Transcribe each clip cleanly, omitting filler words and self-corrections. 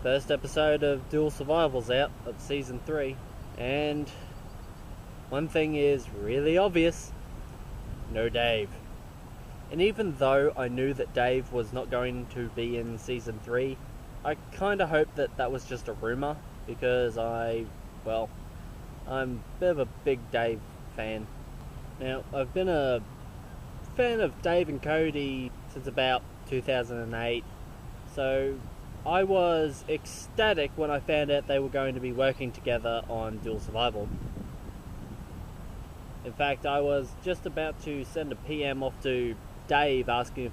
First episode of Dual Survival's out of Season 3, and one thing is really obvious: no Dave. And even though I knew that Dave was not going to be in Season 3, I kinda hoped that that was just a rumour, because I'm a bit of a big Dave fan. Now, I've been a fan of Dave and Cody since about 2008, so I was ecstatic when I found out they were going to be working together on Dual Survival. In fact, I was just about to send a PM off to Dave asking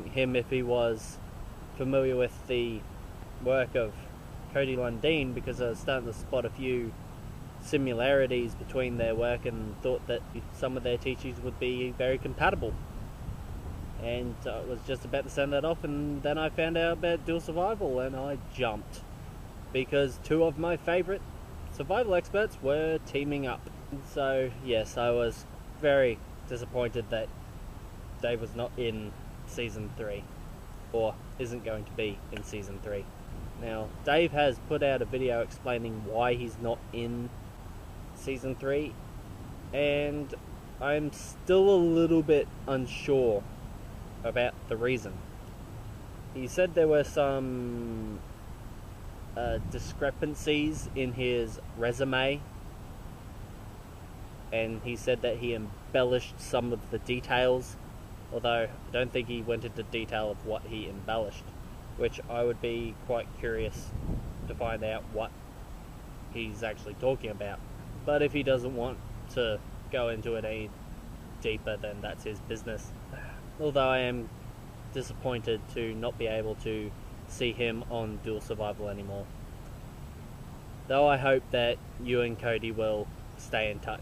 him if he was familiar with the work of Cody Lundeen, because I was starting to spot a few similarities between their work and thought that some of their teachings would be very compatible. And I was just about to send that off, and then I found out about Dual Survival, and I jumped, because two of my favourite survival experts were teaming up. So yes, I was very disappointed that Dave was not in Season 3, or isn't going to be in Season 3. Now, Dave has put out a video explaining why he's not in Season 3, and I'm still a little bit unsure about the reason. He said there were some discrepancies in his resume, and he said that he embellished some of the details, although I don't think he went into detail of what he embellished, which I would be quite curious to find out what he's actually talking about. But if he doesn't want to go into it any deeper, then that's his business. Although I am disappointed to not be able to see him on Dual Survival anymore. Though I hope that you and Cody will stay in touch,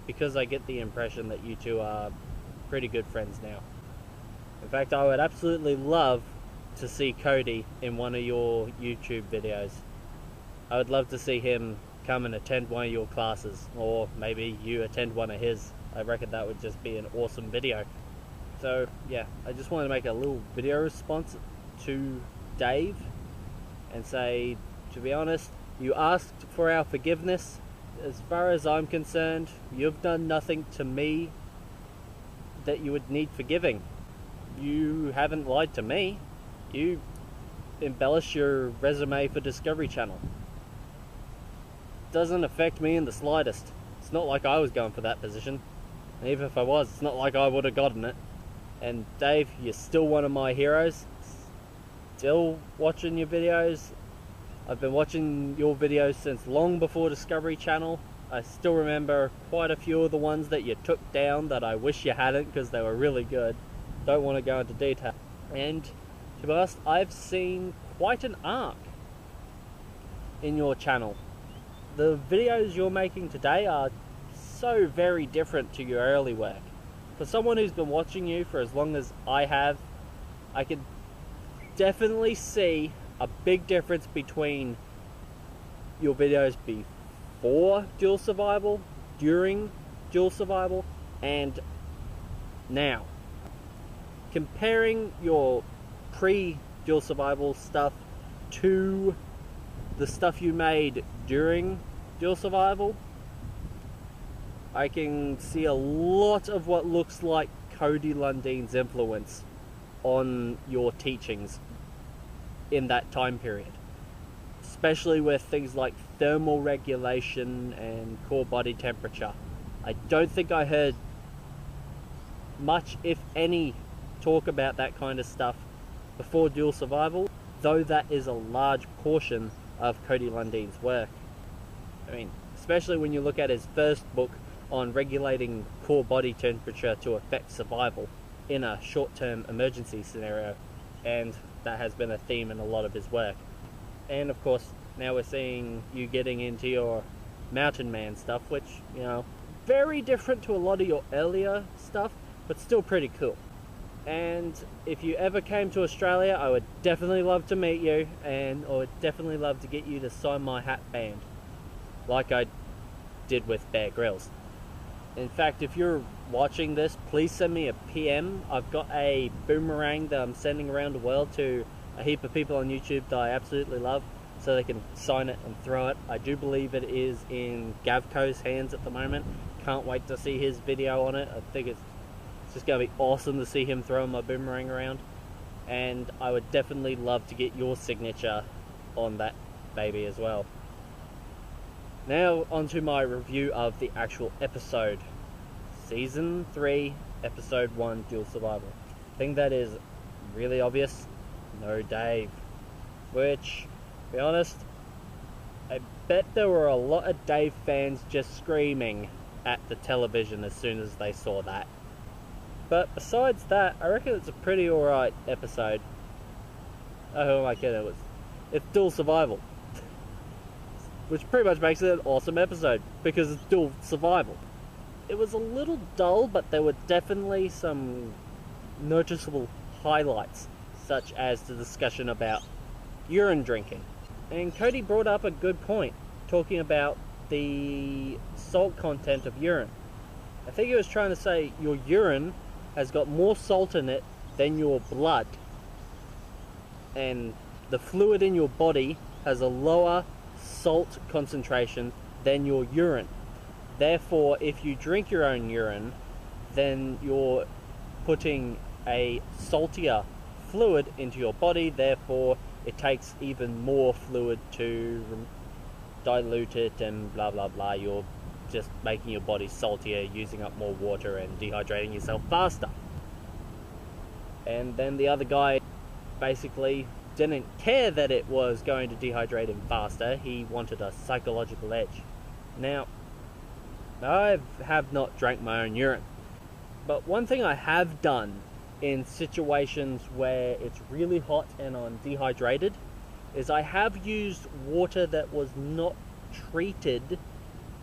because I get the impression that you two are pretty good friends now. In fact, I would absolutely love to see Cody in one of your YouTube videos. I would love to see him come and attend one of your classes, or maybe you attend one of his. I reckon that would just be an awesome video. So yeah, I just want to make a little video response to Dave and say, to be honest, you asked for our forgiveness. As far as I'm concerned, you've done nothing to me that you would need forgiving. You haven't lied to me. You embellished your resume for Discovery Channel. Doesn't affect me in the slightest. It's not like I was going for that position. And even if I was, it's not like I would have gotten it. And Dave, you're still one of my heroes. Still watching your videos. I've been watching your videos since long before Discovery Channel. I still remember quite a few of the ones that you took down that I wish you hadn't, because they were really good. Don't want to go into detail. And to be honest, I've seen quite an arc in your channel. The videos you're making today are so very different to your early work. For someone who's been watching you for as long as I have, I can definitely see a big difference between your videos before Dual Survival, during Dual Survival, and now. Comparing your pre-Dual Survival stuff to the stuff you made during Dual Survival, I can see a lot of what looks like Cody Lundeen's influence on your teachings in that time period. Especially with things like thermal regulation and core body temperature. I don't think I heard much, if any, talk about that kind of stuff before Dual Survival, though that is a large portion of Cody Lundeen's work. I mean, especially when you look at his first book on regulating core body temperature to affect survival in a short-term emergency scenario, and that has been a theme in a lot of his work. And of course, now we're seeing you getting into your Mountain Man stuff, which, you know, very different to a lot of your earlier stuff, but still pretty cool. And if you ever came to Australia, I would definitely love to meet you, and I would definitely love to get you to sign my hat band, like I did with Bear Grylls. In fact, if you're watching this, please send me a PM. I've got a boomerang that I'm sending around the world to a heap of people on YouTube that I absolutely love, so they can sign it and throw it. I do believe it is in Gavco's hands at the moment. Can't wait to see his video on it. I think it's just going to be awesome to see him throwing my boomerang around. And I would definitely love to get your signature on that baby as well. Now onto my review of the actual episode. Season 3, Episode 1, Dual Survival. Thing that is really obvious, no Dave. Which, to be honest, I bet there were a lot of Dave fans just screaming at the television as soon as they saw that. But besides that, I reckon it's a pretty alright episode. Oh, who am I kidding? It's dual survival. Which pretty much makes it an awesome episode, because it's dual survival. It was a little dull, but there were definitely some noticeable highlights, such as the discussion about urine drinking. And Cody brought up a good point, talking about the salt content of urine. I think he was trying to say your urine has got more salt in it than your blood, and the fluid in your body has a lower salt concentration than your urine. Therefore, if you drink your own urine, then you're putting a saltier fluid into your body, therefore it takes even more fluid to dilute it and blah blah blah. You're just making your body saltier, using up more water and dehydrating yourself faster. And then the other guy basically didn't care that it was going to dehydrate him faster. He wanted a psychological edge. Now, I have not drank my own urine, but one thing I have done in situations where it's really hot and I'm dehydrated is I have used water that was not treated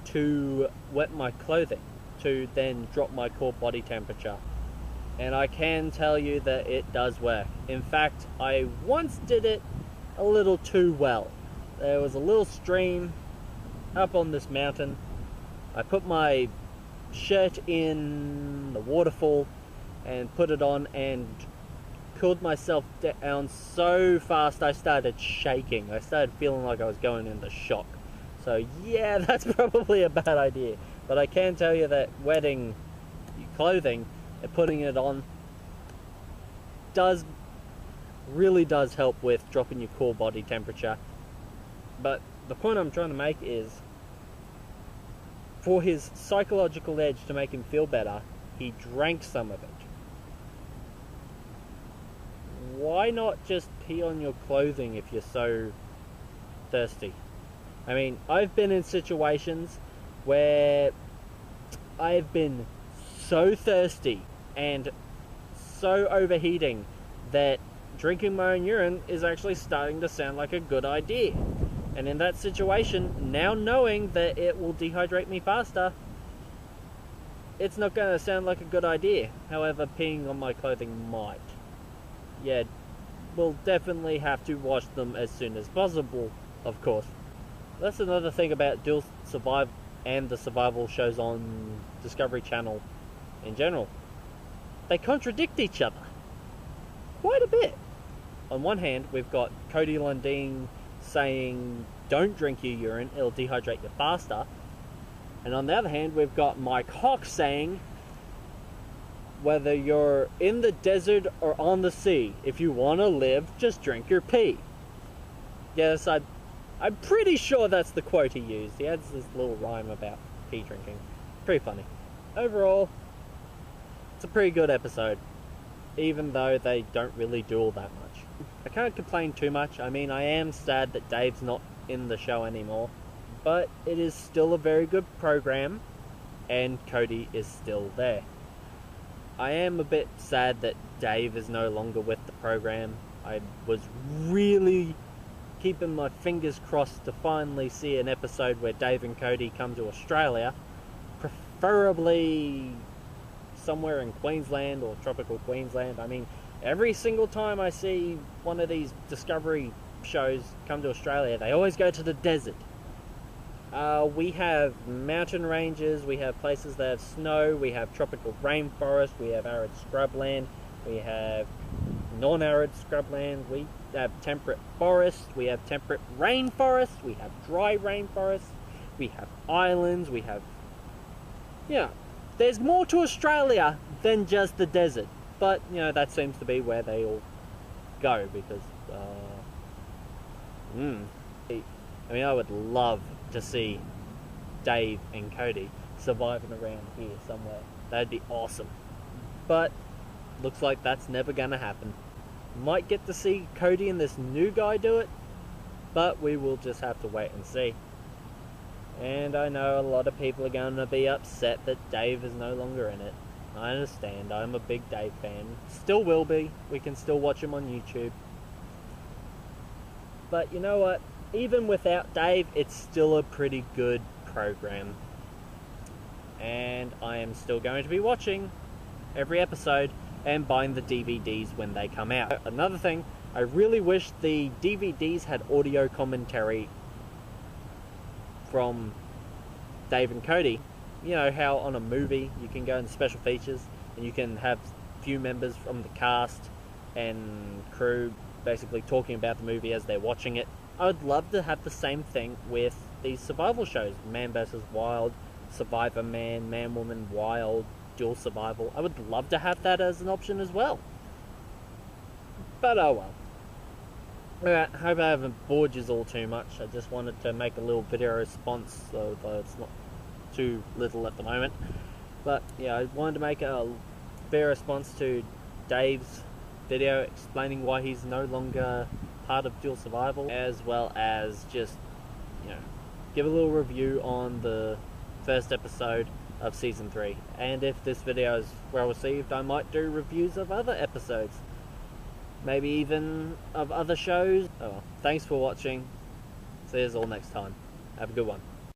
to wet my clothing to then drop my core body temperature. And I can tell you that it does work. In fact, I once did it a little too well. There was a little stream up on this mountain. I put my shirt in the waterfall and put it on and cooled myself down so fast I started shaking. I started feeling like I was going into shock. So yeah, that's probably a bad idea. But I can tell you that wetting your clothing and putting it on really does help with dropping your core body temperature. But the point I'm trying to make is, for his psychological edge to make him feel better, he drank some of it. Why not just pee on your clothing if you're so thirsty? I mean, I've been in situations where I've been so thirsty and so overheating that drinking my own urine is actually starting to sound like a good idea. And in that situation, now knowing that it will dehydrate me faster, it's not going to sound like a good idea. However, peeing on my clothing might. Yeah, we'll definitely have to wash them as soon as possible, of course. That's another thing about Dual Survival and the survival shows on Discovery Channel in general. They contradict each other quite a bit. On one hand, we've got Cody Lundeen saying don't drink your urine, it'll dehydrate you faster. And on the other hand, we've got Mike Hawk saying whether you're in the desert or on the sea, if you want to live, just drink your pee. Yes, I'm pretty sure that's the quote he used. He adds this little rhyme about pee drinking. Pretty funny. Overall, it's a pretty good episode, even though they don't really do all that much. I can't complain too much. I mean, I am sad that Dave's not in the show anymore, but it is still a very good program, and Cody is still there. I am a bit sad that Dave is no longer with the program. I was really keeping my fingers crossed to finally see an episode where Dave and Cody come to Australia, preferably somewhere in Queensland or tropical Queensland. I mean, every single time I see one of these Discovery shows come to Australia, they always go to the desert. We have mountain ranges, we have places that have snow, we have tropical rainforest, we have arid scrubland, we have non-arid scrubland, we have temperate forests, we have temperate rainforests, we have dry rainforests, we have islands, we have... Yeah, there's more to Australia than just the desert. But, you know, that seems to be where they all go because... I mean, I would love to see Dave and Cody surviving around here somewhere. That'd be awesome. But looks like that's never gonna happen. Might get to see Cody and this new guy do it, but we will just have to wait and see. And I know a lot of people are gonna be upset that Dave is no longer in it. I understand, I'm a big Dave fan. Still will be. We can still watch him on YouTube. But you know what? Even without Dave, it's still a pretty good program. And I am still going to be watching every episode and buying the DVDs when they come out. Another thing, I really wish the DVDs had audio commentary from Dave and Cody. You know how on a movie you can go into special features and you can have few members from the cast and crew basically talking about the movie as they're watching it. I would love to have the same thing with these survival shows. Man vs. Wild, Survivor Man, Man Woman Wild, Dual Survival. I would love to have that as an option as well. But oh well. Alright, hope I haven't bored you all too much. I just wanted to make a little video response, though it's not too little at the moment. But yeah, I wanted to make a video response to Dave's video explaining why he's no longer part of Dual Survival, as well as just, you know, give a little review on the first episode of Season 3. And if this video is well received, I might do reviews of other episodes. Maybe even of other shows. Oh well. Thanks for watching. See you all next time. Have a good one.